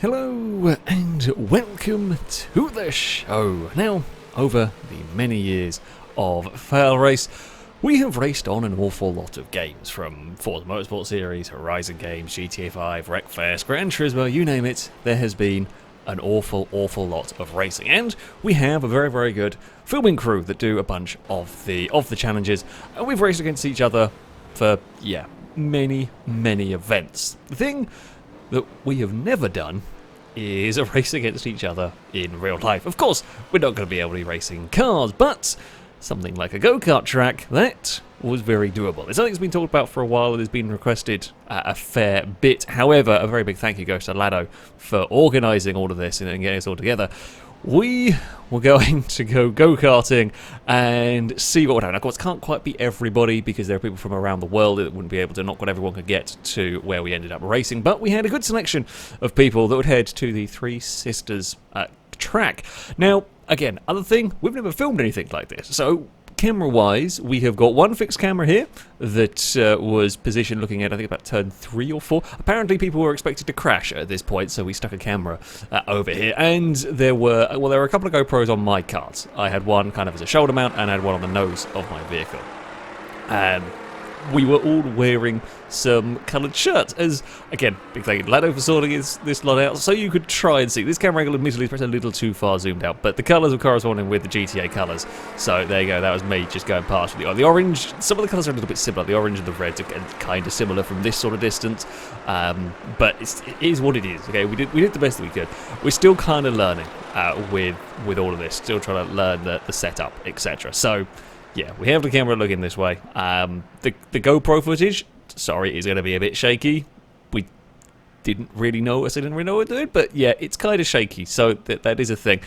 Hello and welcome to the show. Now, over the many years of FailRace, we have raced on an awful lot of games, from Forza Motorsport Series, Horizon games, GTA 5, Wreckfest, Gran Turismo, you name it. There has been an awful lot of racing, and we have a very good filming crew that do a bunch of the challenges, and we've raced against each other for many events. The thing that we have never done is a race against each other in real life. Of course, we're not going to be able to be racing cars, but something like a go-kart track, that was very doable. It's something that's been talked about for a while and has been requested a fair bit. However, a very big thank you goes to Lado for organising all of this and getting us all together. We were going to go go-karting and see what would happen. Of course, can't quite be everybody because there are people from around the world that wouldn't be able to, not quite everyone could get to where we ended up racing, but we had a good selection of people that would head to the Three Sisters track. Now, again, other thing, we've never filmed anything like this, so camera-wise, we have got one fixed camera here that was positioned looking at, I think, about turn 3 or 4. Apparently, people were expected to crash at this point, so we stuck a camera over here. And there were a couple of GoPros on my cart. I had one kind of as a shoulder mount, and I had one on the nose of my vehicle. We were all wearing some coloured shirts, as, again, big thank you to Lado for sorting this lot out, so you could try and see. This camera angle admittedly is perhaps a little too far zoomed out, but the colours were corresponding with the GTA colours, so there you go, that was me just going past with the orange. Some of the colours are a little bit similar. The orange and the reds are kind of similar from this sort of distance, but it is what it is. Okay, we did the best that we could. We're still kind of learning with all of this, still trying to learn the setup, etc. So yeah, we have the camera looking this way. The GoPro footage, sorry, is going to be a bit shaky. We didn't really know what to do, but yeah, it's kind of shaky, so that is a thing.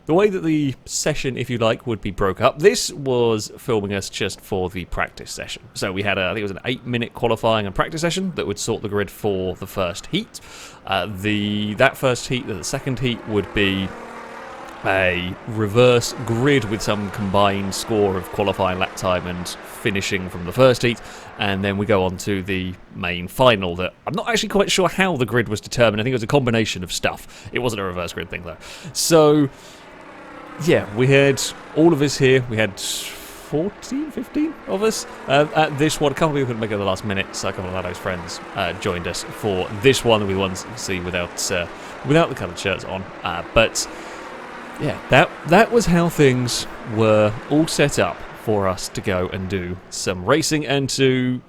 The way that the session, if you like, would be broke up, this was filming us just for the practice session. So we had, I think it was an 8-minute qualifying and practice session that would sort the grid for the first heat. The second heat would be a reverse grid with some combined score of qualifying lap time and finishing from the first heat, and then we go on to the main final that I'm not actually quite sure how the grid was determined. I think it was a combination of stuff. It wasn't a reverse grid thing though. So yeah, we had all of us here. We had 15 of us at this one. A couple of people couldn't make it at the last minute, so a couple of Lado's friends joined us for this one. We wanted to see without the coloured shirts on, but yeah, that was how things were all set up for us to go and do some racing and to,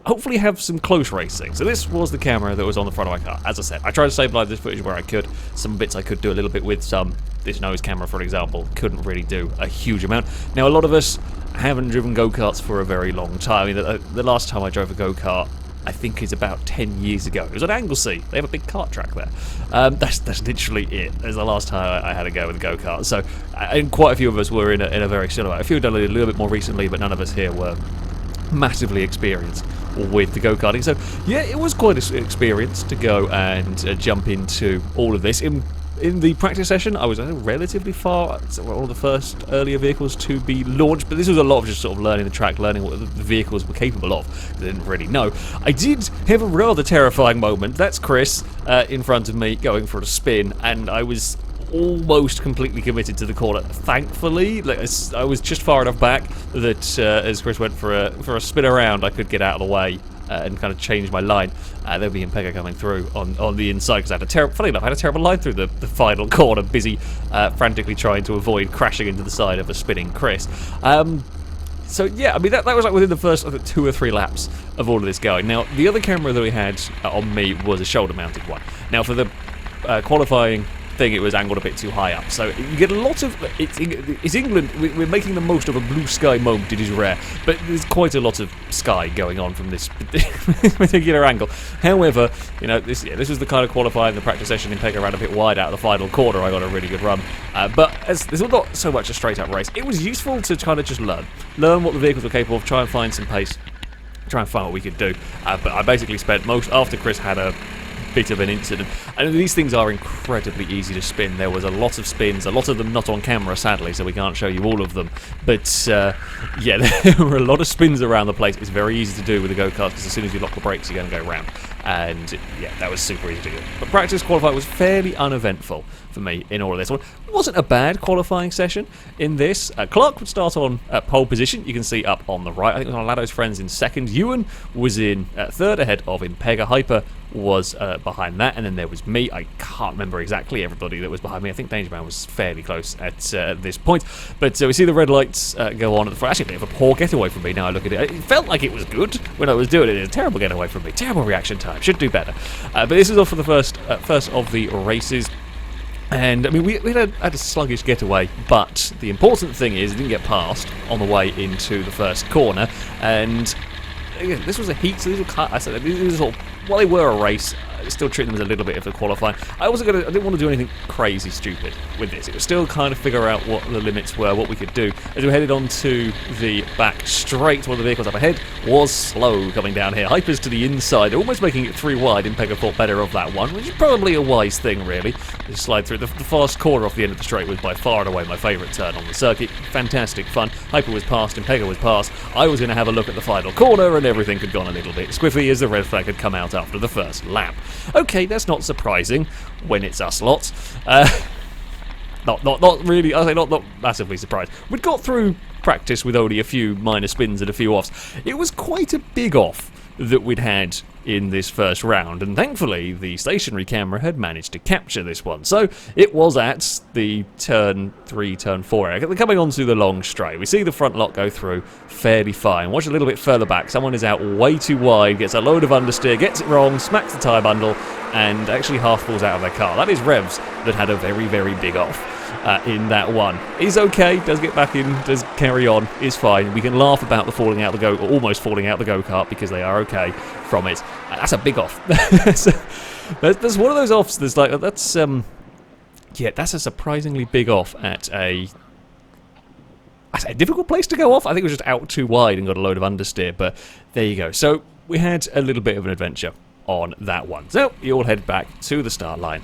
hopefully have some close racing. So this was the camera that was on the front of my car. As I said, I tried to stabilise this footage where I could. Some bits I could do a little bit with. This nose camera, for example, couldn't really do a huge amount. Now, a lot of us haven't driven go-karts for a very long time. The last time I drove a go-kart, I think, is about 10 years ago. It was at Anglesey. They have a big kart track there. That's literally it. That's the last time I had a go with a go-kart. So, and quite a few of us were in a very similar way. A few have done it a little bit more recently, but none of us here were massively experienced with the go-karting. So, yeah, it was quite an experience to go and jump into all of this. In the practice session, I was relatively far, one of the first earlier vehicles to be launched, but this was a lot of just sort of learning the track, learning what the vehicles were capable of. I didn't really know. I did have a rather terrifying moment. That's Chris in front of me going for a spin, and I was almost completely committed to the corner. Thankfully, I was just far enough back that as Chris went for a spin around, I could get out of the way and kind of change my line. There would be Impega coming through on the inside, because I had a terrible line through the final corner, busy frantically trying to avoid crashing into the side of a spinning Chris. So yeah, that was like within the first 2 or 3 laps of all of this going. Now, the other camera that we had on me was a shoulder-mounted one. Now, for the qualifying thing, it was angled a bit too high up, so you get a lot of it's England. We're making the most of a blue sky moment. It is rare, but there's quite a lot of sky going on from this particular angle. However, this was the kind of qualifying, the practice session in Pega ran a bit wide out of the final corner. I got a really good run, but as this was not so much a straight up race, it was useful to kind of just learn what the vehicles were capable of, try and find some pace, try and find what we could do. But I basically spent after Chris had a bit of an incident. And these things are incredibly easy to spin. There was a lot of spins, a lot of them not on camera, sadly, so we can't show you all of them. But yeah, there were a lot of spins around the place. It's very easy to do with the go-karts because as soon as you lock the brakes, you're going to go round. And yeah, that was super easy to do. But practice qualifying was fairly uneventful for me in all of this one. It wasn't a bad qualifying session in this. Clark would start on pole position. You can see up on the right. I think it was one of Lado's friends in second. Ewan was in third ahead of Impega. Hyper was behind that, and then there was me. I can't remember exactly everybody that was behind me. I think Danger Man was fairly close at this point. But we see the red lights go on at the front. Actually, a bit of a poor getaway from me now I look at it. It felt like it was good when I was doing it. It was a terrible getaway from me. Terrible reaction time. Should do better. But this is all for the first of the races. And I mean, we had a sluggish getaway, but the important thing is it didn't get past on the way into the first corner. And again, this was a heat, so while they were a race, I still treat them as a little bit of a qualifying. I didn't want to do anything crazy stupid with this. It was still kind of figure out what the limits were, what we could do. As we headed onto the back straight, one of the vehicles up ahead was slow coming down here. Hyper's to the inside, almost making it 3 wide. Impega thought better of that one, which is probably a wise thing, really. Just slide through. The fast corner off the end of the straight was by far and away my favourite turn on the circuit. Fantastic fun. Hyper was past, Impega was past. I was going to have a look at the final corner, and everything had gone a little bit squiffy as the red flag had come out after the first lap. Okay, that's not surprising when it's us lots. Not really. I say not massively surprised. We'd got through practice with only a few minor spins and a few offs. It was quite a big off that we'd had in this first round, and thankfully the stationary camera had managed to capture this one. So it was at the turn 3, turn 4 area. Coming onto the long straight, we see the front lot go through fairly fine. Watch a little bit further back. Someone is out way too wide, gets a load of understeer, gets it wrong, smacks the tyre bundle, and actually half falls out of their car. That is Revs that had a very, very big off. In that one. He's okay, does get back in, does carry on, is fine. We can laugh about the falling out the or almost falling out the go-kart because they are okay from it. That's a big off. That's one of those offs that's like, that's a surprisingly big off at a difficult place to go off. I think it was just out too wide and got a load of understeer, but there you go. So we had a little bit of an adventure on that one. So you all head back to the start line.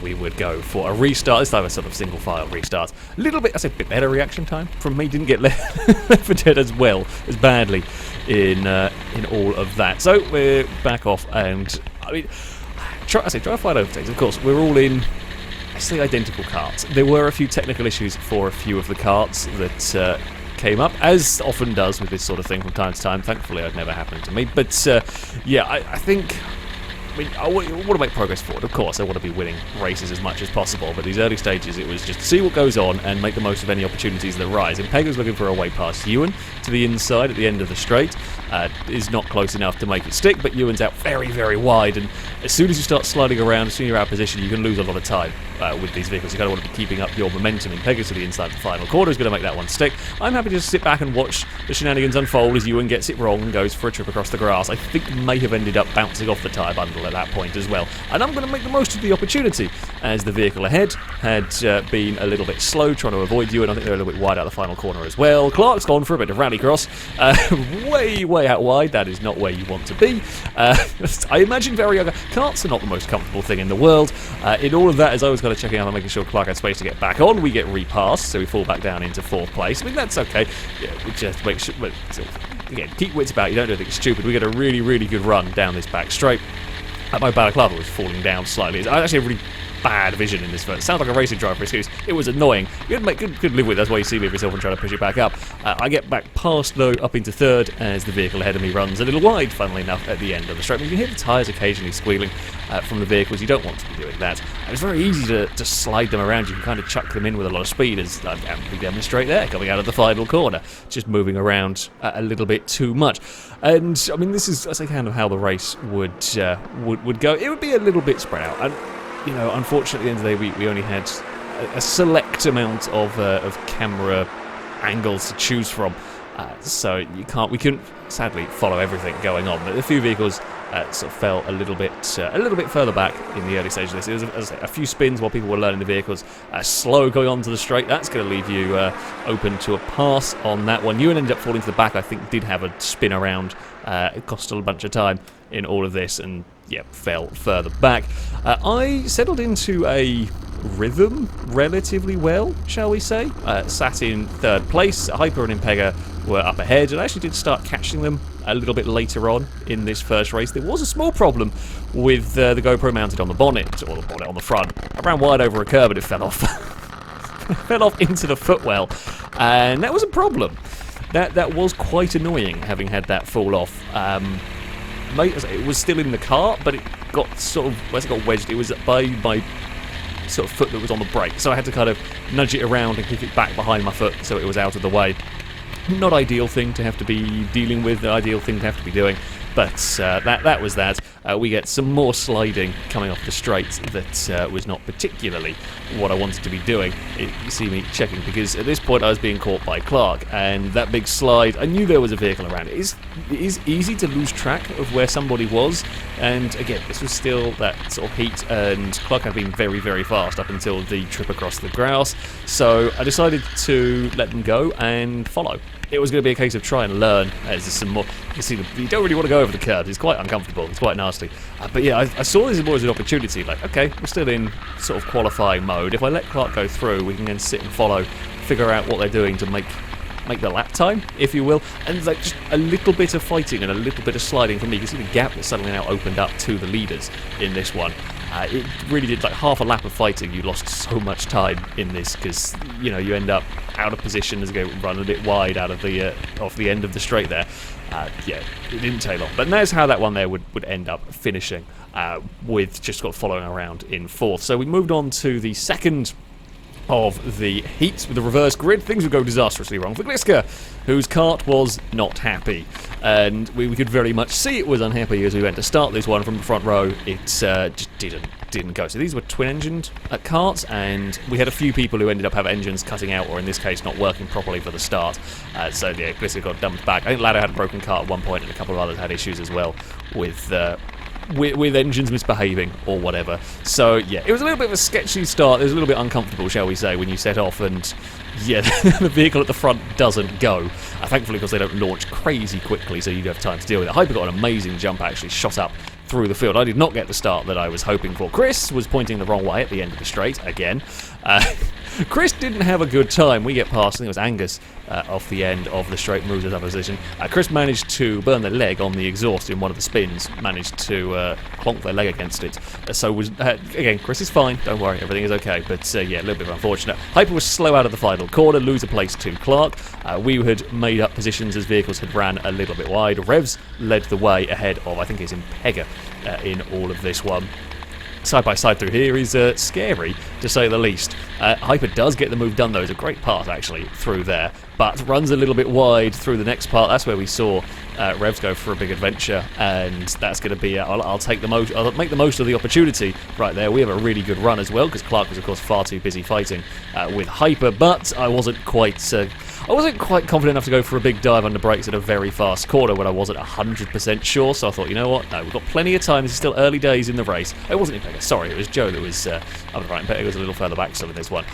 We would go for a restart. This time a sort of single file restart. A little bit, I say, a bit better reaction time from me. Didn't get left for dead as well as badly in all of that. So we're back off, and I mean, try to find over things. Of course, we're all in actually identical karts. There were a few technical issues for a few of the karts that came up, as often does with this sort of thing from time to time. Thankfully, it never happened to me. But yeah, I think. I mean, I want to make progress forward. Of course, I want to be winning races as much as possible, but these early stages, it was just see what goes on and make the most of any opportunities that arise. And Pega's looking for a way past Ewan to the inside at the end of the straight. Is not close enough to make it stick, but Ewan's out very, very wide, and as soon as you start sliding around, as soon as you're out of position, you can lose a lot of time with these vehicles. You kind of want to be keeping up your momentum, and Pega's to the inside of the final quarter is going to make that one stick. I'm happy to just sit back and watch the shenanigans unfold as Ewan gets it wrong and goes for a trip across the grass. I think may have ended up bouncing off the tyre bundle at that point as well. And I'm going to make the most of the opportunity as the vehicle ahead had been a little bit slow trying to avoid Ewan. I think they're a little bit wide out the final corner as well. Clark's gone for a bit of rallycross. Way out wide. That is not where you want to be. I imagine very young. Karts are not the most comfortable thing in the world. In all of that, as I was kind of checking out and making sure Clark had space to get back on, we get repassed, so we fall back down into 4th place. I mean, that's okay. Yeah, we just make sure. Again, keep wits about. You don't do anything stupid. We get a really, really good run down this back straight. My balaclava was falling down slightly. I actually have really bad vision in this first. It sounds like a racing driver excuse. It was annoying. You could live with it. That's why you see me yourself and try to push it back up. I get back past, though, up into 3rd as the vehicle ahead of me runs a little wide, funnily enough, at the end of the straight. You can hear the tyres occasionally squealing from the vehicles. You don't want to be doing that. And it's very easy to slide them around. You can kind of chuck them in with a lot of speed, as we demonstrate there, coming out of the final corner. Just moving around a little bit too much. And, I mean, this is kind of how the race would go. It would be a little bit spread out. And, you know, unfortunately, at the end of the day, we only had a select amount of camera angles to choose from, so we couldn't sadly follow everything going on. But a few vehicles sort of fell a little bit further back in the early stage of this. It was, as I say, a few spins while people were learning the vehicles. Slow going onto the straight. That's going to leave you open to a pass on that one. Ewan ended up falling to the back. I think did have a spin around. It cost a bunch of time in all of this, and yeah, fell further back. I settled into a rhythm relatively well, shall we say. Sat in third place. Hyper and Impega were up ahead, and I actually did start catching them a little bit later on in this first race. There was a small problem with the GoPro mounted on the bonnet, or the bonnet on the front. I ran wide over a curb and it fell off. Fell off into the footwell, and that was a problem. That was quite annoying, having had that fall off. It was still in the cart, but it got sort of, as it got wedged, it was by my sort of foot that was on the brake, so I had to kind of nudge it around and kick it back behind my foot so it was out of the way. Not ideal thing to have to be dealing with, the ideal thing to have to be doing, but that was that. We get some more sliding coming off the straight that was not particularly what I wanted to be doing. You see me checking, because at this point I was being caught by Clark, and that big slide, I knew there was a vehicle around. It is easy to lose track of where somebody was, and again, this was still that sort of heat, and Clark had been very, very fast up until the trip across the grass, so I decided to let them go and follow. It was going to be a case of try and learn, as there's some more. You see, you don't really want to go over the curb. It's quite uncomfortable. It's quite nasty. But yeah, I saw this more as an opportunity. Like, okay, we're still in sort of qualifying mode. If I let Clark go through, we can then sit and follow, figure out what they're doing to make the lap time, if you will. And like just a little bit of fighting and a little bit of sliding from me. You can see the gap that suddenly now opened up to the leaders in this one. It really did, like half a lap of fighting. You lost so much time in this, because you know you end up out of position as you go run a bit wide out of the off the end of the straight there. Yeah, it didn't take long, but that's how that one there would end up finishing, with just sort of following around in fourth. So we moved on to the second of the heats with the reverse grid. Things would go disastrously wrong for Gliska, whose kart was not happy, and we could very much see it was unhappy as we went to start this one from the front row. It just didn't go. So these were twin-engined karts, and we had a few people who ended up having engines cutting out, or in this case not working properly for the start. So yeah, Gliska got dumped back. I think Ladder had a broken kart at one point, and a couple of others had issues as well with engines misbehaving or whatever. So yeah, it was a little bit of a sketchy start. It was a little bit uncomfortable, shall we say, when you set off, and yeah, the vehicle at the front doesn't go. Thankfully, because they don't launch crazy quickly, so you do have time to deal with it. Hyper got an amazing jump, actually shot up through the field. I did not get the start that I was hoping for. Chris was pointing the wrong way at the end of the straight again. Chris didn't have a good time. We get past, I think it was Angus, off the end of the straight, moves us up position. Chris managed to burn their leg on the exhaust in one of the spins, managed to clonk their leg against it. So was again, Chris is fine, don't worry, everything is okay, but yeah, a little bit unfortunate. Hyper was slow out of the final corner, lose a place to Clark. We had made up positions as vehicles had ran a little bit wide. Revs led the way ahead of, I think it's Impega in all of this one. Side by side through here is scary, to say the least. Hyper does get the move done, though. It's a great part, actually, through there, but runs a little bit wide through the next part. That's where we saw Revs go for a big adventure, and that's going to be I'll make the most of the opportunity right there. We have a really good run as well, because Clark was, of course, far too busy fighting with Hyper, but I wasn't quite confident enough to go for a big dive under brakes at a very fast corner when I wasn't 100% sure, so I thought, you know what, no, we've got plenty of time. This is still early days in the race. It wasn't Impega, sorry, it was Joe that was up the front. Impega was a little further back still in this one.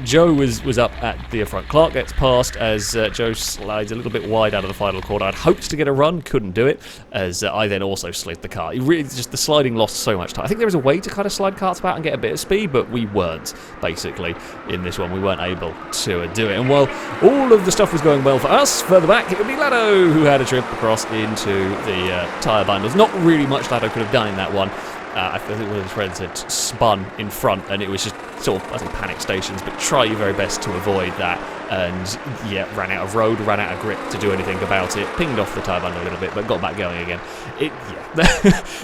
Joe was up at the front. Clark gets past as Joe slides a little bit wide out of the final corner. I'd hoped to get a run, couldn't do it, as I then also slid the car. It really, just the sliding lost so much time. I think there was a way to kind of slide karts about and get a bit of speed, but we weren't, basically, in this one. We weren't able to do it. And while all of the stuff was going well for us, further back it would be Lado who had a trip across into the tyre bundles. Not really much Lado could have done in that one. I think one of his friends had spun in front, and it was just sort of, I think, panic stations, but try your very best to avoid that. And yeah, ran out of road, ran out of grip to do anything about it, pinged off the tyre bundle a little bit, but got back going again.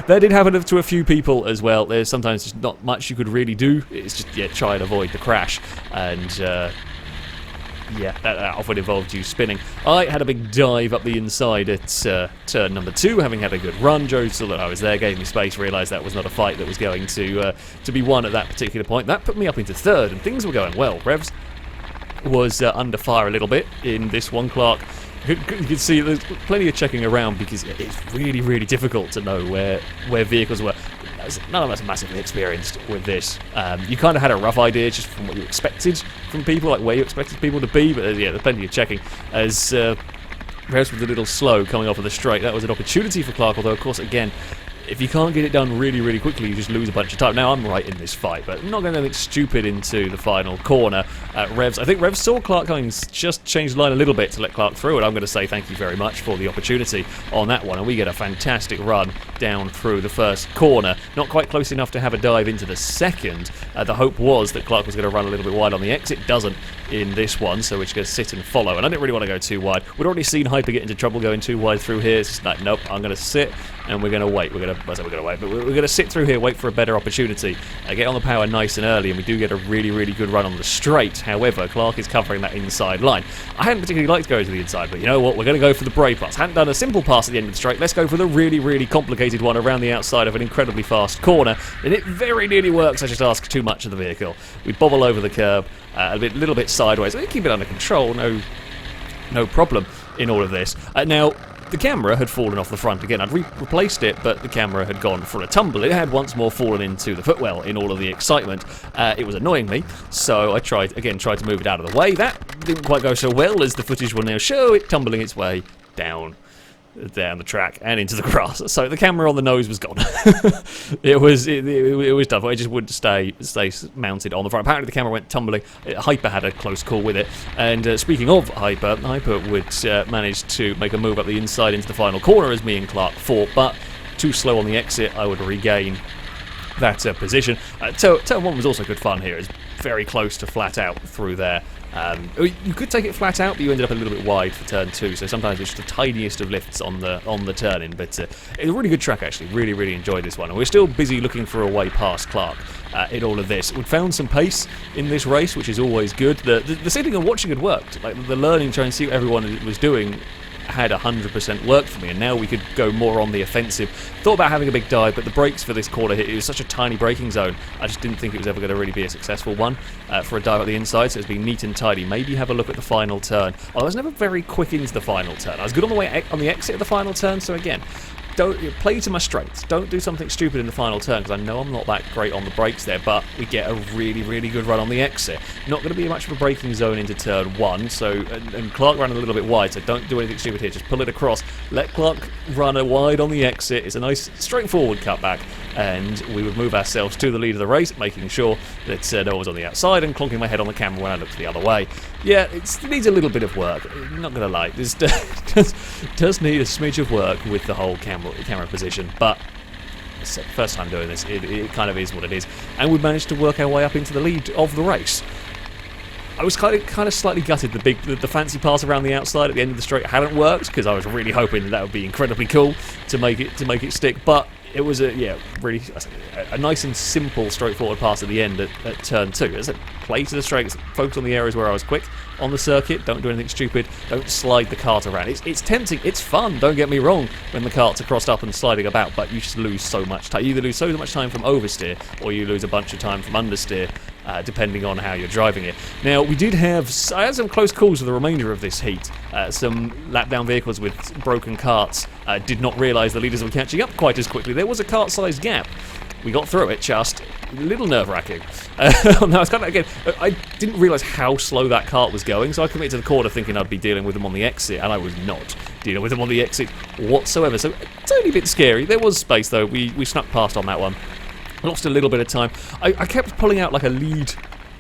That did happen to a few people as well. There's sometimes just not much you could really do. It's just, yeah, try and avoid the crash, and yeah, that often involved you spinning. I had a big dive up the inside at turn number 2, having had a good run. Joe saw that I was there, gave me space, realised that was not a fight that was going to be won at that particular point. That put me up into third, and things were going well. Revs was under fire a little bit in this one. Clark, you can see there's plenty of checking around, because it's really, really difficult to know where vehicles were. None of us massively experienced with this. You kind of had a rough idea just from what you expected from people, like where you expected people to be, but yeah, there's plenty of checking. As Revs was a little slow coming off of the straight, that was an opportunity for Clark, although of course again, if you can't get it done really, really quickly, you just lose a bunch of time. Now, I'm right in this fight, but I'm not going to do anything stupid into the final corner. Revs, I think Revs saw Clark coming, just changed the line a little bit to let Clark through, and I'm going to say thank you very much for the opportunity on that one, and we get a fantastic run down through the first corner. Not quite close enough to have a dive into the second. The hope was that Clark was going to run a little bit wide on the exit. Doesn't in this one, so we're just going to sit and follow, and I didn't really want to go too wide. We'd already seen Hyper get into trouble going too wide through here. It's just like, nope, I'm going to sit, and we're going to wait. We're going to sit through here, wait for a better opportunity, get on the power nice and early, and we do get a really, really good run on the straight. However, Clark is covering that inside line. I hadn't particularly liked going to the inside, but you know what? We're going to go for the brave pass. Hadn't done a simple pass at the end of the straight. Let's go for the really, really complicated one around the outside of an incredibly fast corner, and it very nearly works. I just ask too much of the vehicle. We bobble over the curb, a little bit sideways. We keep it under control, no problem in all of this. Now, the camera had fallen off the front again. I'd replaced it, but the camera had gone for a tumble. It had once more fallen into the footwell in all of the excitement. It was annoying me, so I tried to move it out of the way. That didn't quite go so well, as the footage will now show it tumbling its way down the track and into the grass. So the camera on the nose was gone. it was tough. I just wouldn't stay mounted on the front. Apparently the camera went tumbling. Hyper had a close call with it. And speaking of Hyper would manage to make a move up the inside into the final corner as me and Clark fought, but too slow on the exit. I would regain that position. Turn 1 was also good fun here. It's very close to flat out through there. You could take it flat out, but you ended up a little bit wide for turn 2, so sometimes it's just the tiniest of lifts on the turn-in, but it's a really good track actually. Really, really enjoyed this one, and we're still busy looking for a way past Clark in all of this. We've found some pace in this race, which is always good. The sitting and watching had worked. Like the learning, trying to see what everyone was doing had 100% worked for me, and now we could go more on the offensive. Thought about having a big dive, but the brakes for this corner hit, it was such a tiny braking zone, I just didn't think it was ever going to really be a successful one for a dive at the inside, so it's been neat and tidy. Maybe have a look at the final turn. I was never very quick into the final turn. I was good on the way on the exit of the final turn, so again, don't play to my strengths. Don't do something stupid in the final turn, because I know I'm not that great on the brakes there, but we get a really, really good run on the exit. Not going to be much of a braking zone into turn 1, so and Clark ran a little bit wide, so don't do anything stupid here. Just pull it across. Let Clark run a wide on the exit. It's a nice, straightforward cutback, and we would move ourselves to the lead of the race, making sure that no one was on the outside, and clonking my head on the camera when I looked the other way. Yeah, it needs a little bit of work. Not going to lie. This does need a smidge of work with the whole camera position, but first time doing this, it kind of is what it is, and we managed to work our way up into the lead of the race. I was kind of slightly gutted the fancy pass around the outside at the end of the straight hadn't worked, because I was really hoping that would be incredibly cool to make it stick, but it was really a nice and simple, straightforward pass at the end at turn 2. As I play to the straights, focus on the areas where I was quick on the circuit. Don't do anything stupid. Don't slide the cart around. It's tempting. It's fun. Don't get me wrong when the carts are crossed up and sliding about, but you just lose so much time. You either lose so much time from oversteer, or you lose a bunch of time from understeer, depending on how you're driving it. Now, I had some close calls for the remainder of this heat. Some lap-down vehicles with broken carts did not realise the leaders were catching up quite as quickly. There was a cart-sized gap. We got through it, just a little nerve-wracking. Now, I didn't realise how slow that cart was going, so I committed to the corner thinking I'd be dealing with them on the exit, and I was not dealing with them on the exit whatsoever. So it's only a bit scary. There was space, though. We snuck past on that one. Lost a little bit of time. I kept pulling out like a lead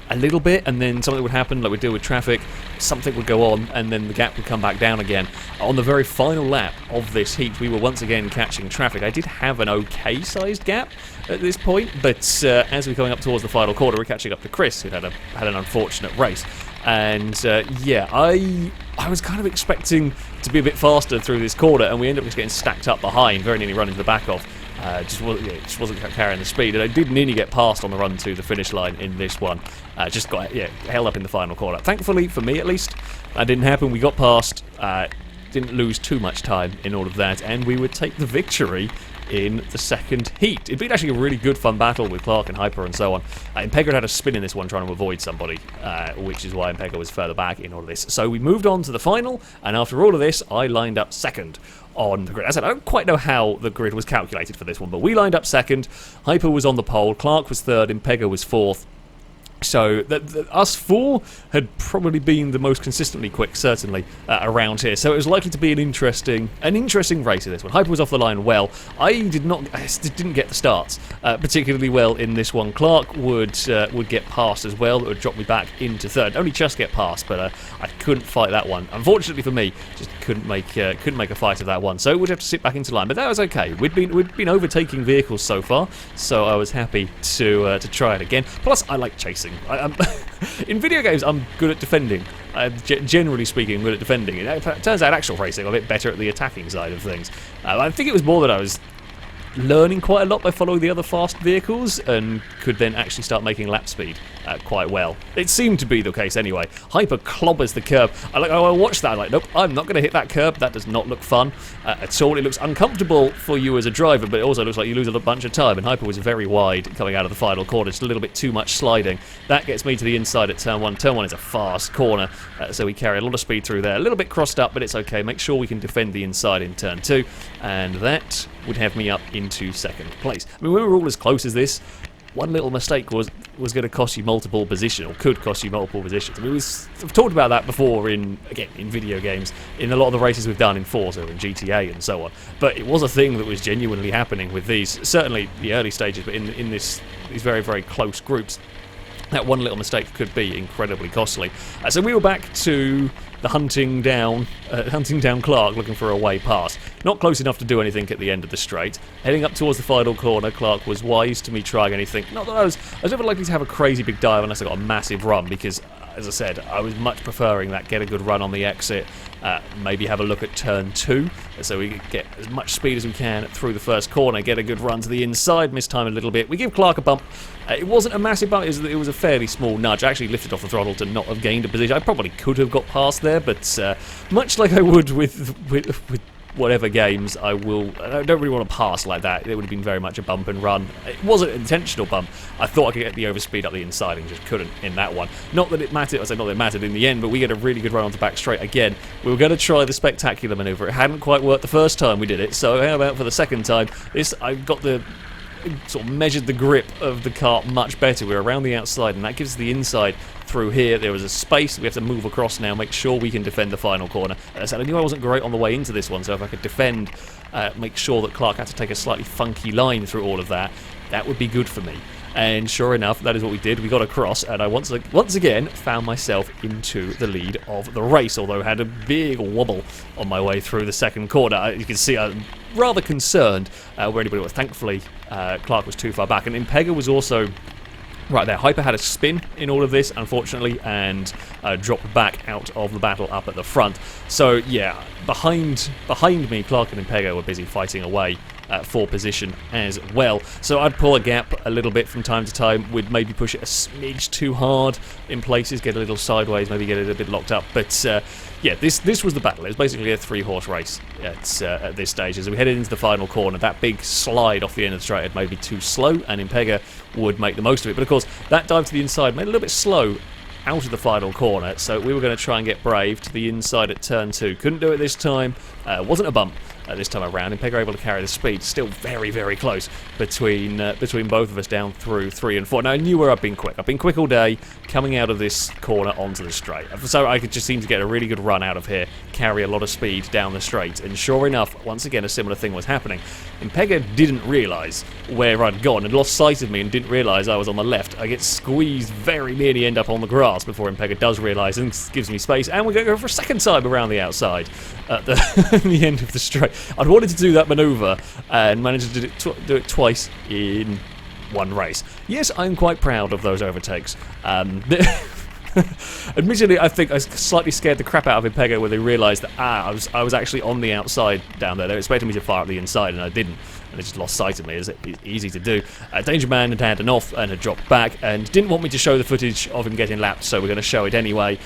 a little bit, and then something would happen, like we'd deal with traffic, something would go on, and then the gap would come back down again. On the very final lap of this heat, we were once again catching traffic. I did have an okay-sized gap at this point, but as we're going up towards the final quarter, we're catching up to Chris, who had an unfortunate race. And I was kind of expecting to be a bit faster through this corner, and we ended up just getting stacked up behind, very nearly running to the back of. Just wasn't carrying the speed, and I did nearly get past on the run to the finish line in this one. Just got held up in the final corner. Thankfully, for me at least, that didn't happen. We got past, didn't lose too much time in all of that, and we would take the victory in the second heat. It'd been actually a really good fun battle with Clark and Hyper and so on. Impega had a spin in this one trying to avoid somebody, which is why Impega was further back in all of this. So we moved on to the final, and after all of this, I lined up second on the grid. As I said, I don't quite know how the grid was calculated for this one, but we lined up second. Hyper was on the pole, Clark was third, Impega was fourth. So us four had probably been the most consistently quick, certainly, around here. So it was likely to be an interesting race in this one. Hyper was off the line well. I didn't get the starts particularly well in this one. Clark would get past as well. That would drop me back into third. Only just get past, but I couldn't fight that one. Unfortunately for me, just couldn't make a fight of that one. So we'd have to sit back into line. But that was okay. We'd been overtaking vehicles so far, so I was happy to try it again. Plus, I like chasing. In video games, I'm good at defending. Generally speaking, I'm good at defending. It turns out actual racing, I'm a bit better at the attacking side of things. I think it was more that I was learning quite a lot by following the other fast vehicles and could then actually start making lap speed quite well. It seemed to be the case anyway. Hyper clobbers the curb. I watched that, I'm like, nope, I'm not going to hit that curb. That does not look fun at all. It looks uncomfortable for you as a driver, but it also looks like you lose a bunch of time, and Hyper was very wide coming out of the final corner. Just a little bit too much sliding. That gets me to the inside at turn 1. Turn 1 is a fast corner, so we carry a lot of speed through there. A little bit crossed up, but it's okay. Make sure we can defend the inside in turn 2, and that would have me up into second place. I mean, we were all as close as this. One little mistake was going to cost you multiple positions, or could cost you multiple positions. I mean, we've talked about that before in video games, in a lot of the races we've done in Forza and GTA and so on. But it was a thing that was genuinely happening with these, certainly the early stages, but in these very, very close groups. That one little mistake could be incredibly costly. So we were back to the hunting down Clark, looking for a way past. Not close enough to do anything at the end of the straight. Heading up towards the final corner, Clark was wise to me trying anything. Not that I was never likely to have a crazy big dive unless I got a massive run, because, as I said, I was much preferring that get a good run on the exit, maybe have a look at turn 2, so we get as much speed as we can through the first corner, get a good run to the inside, miss time a little bit. We give Clark a bump. It wasn't a massive bump, it was a fairly small nudge. I actually lifted off the throttle to not have gained a position. I probably could have got past there, but much like I would with whatever games, I don't really want to pass like that. It would have been very much a bump and run. It wasn't an intentional bump. I thought I could get the overspeed up the inside and just couldn't in that one. Not that it mattered, not that it mattered in the end, but we get a really good run onto back straight again. We were going to try the spectacular manoeuvre. It hadn't quite worked the first time we did it, so how about for the second time? I got the sort of measured the grip of the kart much better. We're around the outside, and that gives us the inside through here. There was a space we have to move across now, make sure we can defend the final corner. As I said, I knew I wasn't great on the way into this one, so if I could defend, make sure that Clark had to take a slightly funky line through all of that, that would be good for me. And sure enough, that is what we did. We got across, and I once again found myself into the lead of the race, although I had a big wobble on my way through the second corner. You can see I'm rather concerned where anybody was. Thankfully, Clark was too far back, and Impega was also right there. Hyper had a spin in all of this, unfortunately, and dropped back out of the battle up at the front. So yeah, behind me, Clark and Impega were busy fighting away for position as well. So I'd pull a gap a little bit from time to time. We'd maybe push it a smidge too hard in places, get a little sideways, maybe get it a bit locked up. But yeah, this was the battle. It was basically a 3-horse race at this stage. As we headed into the final corner, that big slide off the end of the straight had maybe too slow, and Impega would make the most of it. But of course, that dive to the inside made it a little bit slow out of the final corner, so we were going to try and get brave to the inside at turn 2. Couldn't do it this time. Wasn't a bump this time around. Impega able to carry the speed. Still very, very close between both of us down through 3 and 4. Now, I knew where I've been quick. I've been quick all day, coming out of this corner onto the straight. So I could just seem to get a really good run out of here, carry a lot of speed down the straight. And sure enough, once again, a similar thing was happening. Impega didn't realise where I'd gone and lost sight of me and didn't realise I was on the left. I get squeezed, very nearly end up on the grass before Impega does realise and gives me space. And we're going to go for a second time around the outside at the end of the straight. I'd wanted to do that manoeuvre and managed to do it twice in one race. Yes, I'm quite proud of those overtakes. Admittedly, I think I slightly scared the crap out of Impega when they realised that I was actually on the outside down there. They were expecting me to fire at the inside, and I didn't. And they just lost sight of me. It's easy to do. Danger Man had had an off and had dropped back, and didn't want me to show the footage of him getting lapped, so we're going to show it anyway.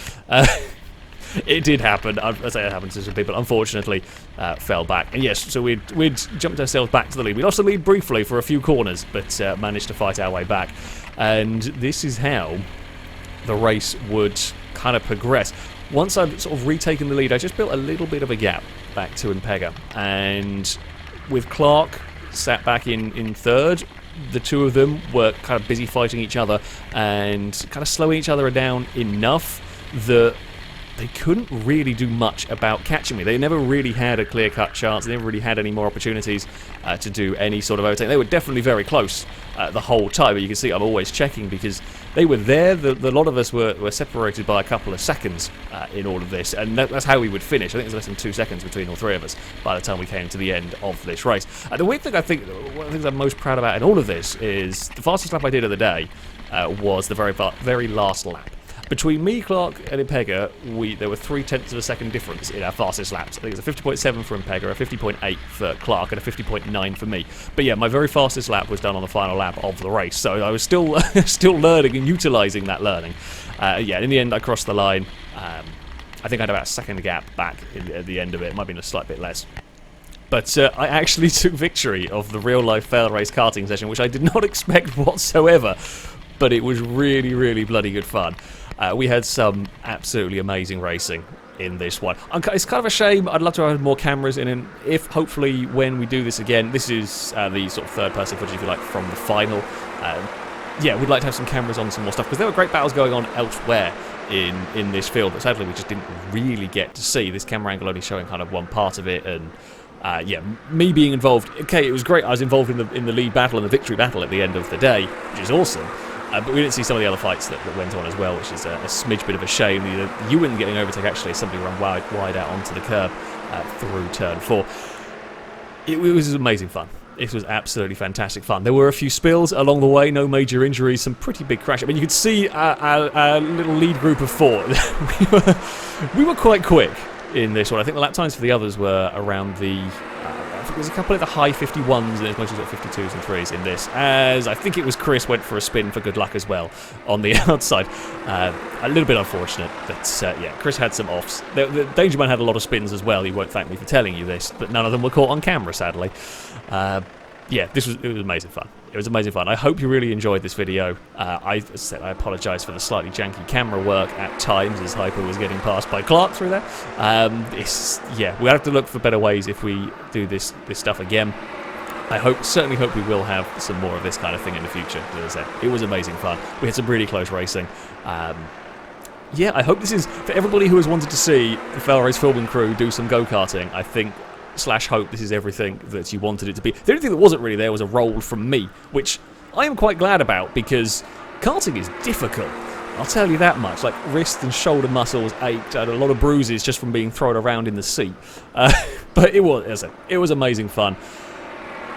It did happen. I say it happened to some people. Unfortunately, fell back. And yes, so we'd jumped ourselves back to the lead. We lost the lead briefly for a few corners, but managed to fight our way back. And this is how the race would kind of progress. Once I'd sort of retaken the lead, I just built a little bit of a gap back to Impega. And with Clark sat back in third, the two of them were kind of busy fighting each other and kind of slowing each other down enough that they couldn't really do much about catching me. They never really had a clear-cut chance. They never really had any more opportunities to do any sort of overtake. They were definitely very close the whole time, but you can see I'm always checking because they were there. A lot of us were separated by a couple of seconds in all of this, and that's how we would finish. I think it was less than 2 seconds between all three of us by the time we came to the end of this race. The weird thing I think, one of the things I'm most proud about in all of this is the fastest lap I did of the day was the very last lap. Between me, Clark, and Impega, there were 0.3 of a second difference in our fastest laps. I think it's a 50.7 for Impega, a 50.8 for Clark, and a 50.9 for me. But yeah, my very fastest lap was done on the final lap of the race, so I was still still learning and utilising that learning. Yeah, in the end, I crossed the line. I think I had about a second gap back at the end of it. It might have been a slight bit less. But I actually took victory of the real-life FailRace karting session, which I did not expect whatsoever. But it was really, really bloody good fun. We had some absolutely amazing racing in this one. It's kind of a shame. I'd love to have more cameras in, and if hopefully when we do this again, this is the sort of third-person footage, if you like, from the final. Yeah, we'd like to have some cameras on some more stuff because there were great battles going on elsewhere in this field, but sadly we just didn't really get to see. This camera angle only showing kind of one part of it, and yeah, me being involved. Okay, it was great. I was involved in the lead battle and the victory battle at the end of the day, which is awesome. But we didn't see some of the other fights that went on as well, which is a smidge bit of a shame. Ewan getting overtake actually as somebody ran wide out onto the curb through turn 4. It was amazing fun. It was absolutely fantastic fun. There were a few spills along the way, no major injuries, some pretty big crashes. I mean, you could see our little lead group of 4. we were quite quick in this one. I think the lap times for the others were around the... I think there's a couple of the high 51s and there's mostly sort of 52s and 3s in this, as I think it was Chris went for a spin for good luck as well on the outside. A little bit unfortunate, but yeah, Chris had some offs. The Danger Man had a lot of spins as well. He won't thank me for telling you this, but none of them were caught on camera, sadly. Yeah, it was amazing fun. It was amazing fun. I hope you really enjoyed this video. I apologise for the slightly janky camera work at times as Hyper was getting passed by Clark through there. Yeah, we'll have to look for better ways if we do this stuff again. I certainly hope we will have some more of this kind of thing in the future. As I said, it was amazing fun. We had some really close racing. Yeah, I hope this is, for everybody who has wanted to see the FailRace filming crew do some go-karting, I think / hope this is everything that you wanted it to be. The only thing that wasn't really there was a roll from me, which I am quite glad about because karting is difficult. I'll tell you that much. Like, wrist and shoulder muscles ached. I had a lot of bruises just from being thrown around in the seat. But it was amazing fun.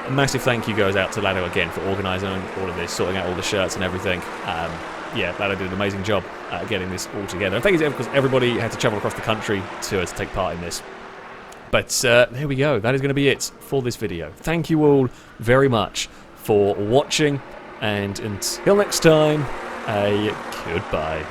A massive thank you goes out to Lado again for organising all of this, sorting out all the shirts and everything. Yeah, Lado did an amazing job getting this all together. I think it's because everybody had to travel across the country to take part in this. But there we go. That is going to be it for this video. Thank you all very much for watching, and until next time, a goodbye.